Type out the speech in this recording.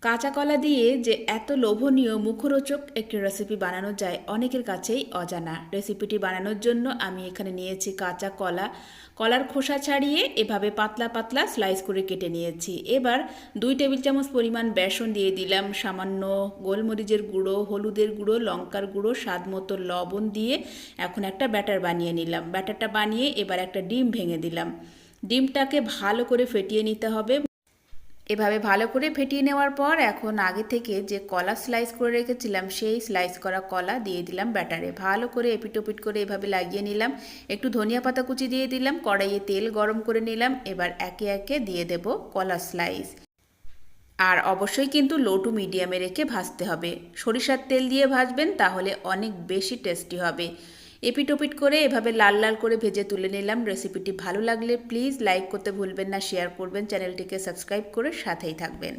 কাঁচা কলা দিয়ে যে এত লোভনীয় মুখরোচক একটি রেসিপি বানানো যায় অনেকের কাছেই অজানা। রেসিপিটি বানানোর জন্য আমি এখানে নিয়েছি কাঁচা কলা। কলার খোসা ছাড়িয়ে এভাবে পাতলা পাতলা স্লাইস করে কেটে নিয়েছি। এবার 2 টেবিল চামচ পরিমাণ বেসন দিয়ে দিলাম, সামান্য গোলমরিচের গুঁড়ো, হলুদের গুঁড়ো, লঙ্কার গুঁড়ো, স্বাদ মতো লবণ দিয়ে এখন একটা ব্যাটার বানিয়ে নিলাম। ব্যাটারটা বানিয়ে এবার একটা ডিম ভেঙে দিলাম। ডিমটাকে ভালো করে ফেটিয়ে নিতে হবে। এভাবে ভালো করে ফেটিয়ে নেওয়ার পর এখন আগে থেকে যে কলা স্লাইস করে রেখেছিলাম সেই স্লাইস করা কলা দিয়ে দিলাম ব্যাটারে। ভালো করে এপিটোপিট করে এভাবে লাগিয়ে নিলাম। একটু ধনিয়া পাতা কুচি দিয়ে দিলাম। কড়াইয়ে তেল গরম করে নিলাম। এবার একে একে দিয়ে দেব কলা স্লাইস। আর অবশ্যই কিন্তু লো টু মিডিয়ামে রেখে ভাজতে হবে। সরিষার তেল দিয়ে ভাজবেন, তাহলে অনেক বেশি টেস্টি হবে। এপিটোপিট করে এভাবে লাল লাল করে ভেজে তুলে নিলাম। রেসিপিটি ভালো লাগলে প্লিজ লাইক করতে ভুলবেন না, শেয়ার করবেন, চ্যানেলটিকে সাবস্ক্রাইব করে সাথেই থাকবেন।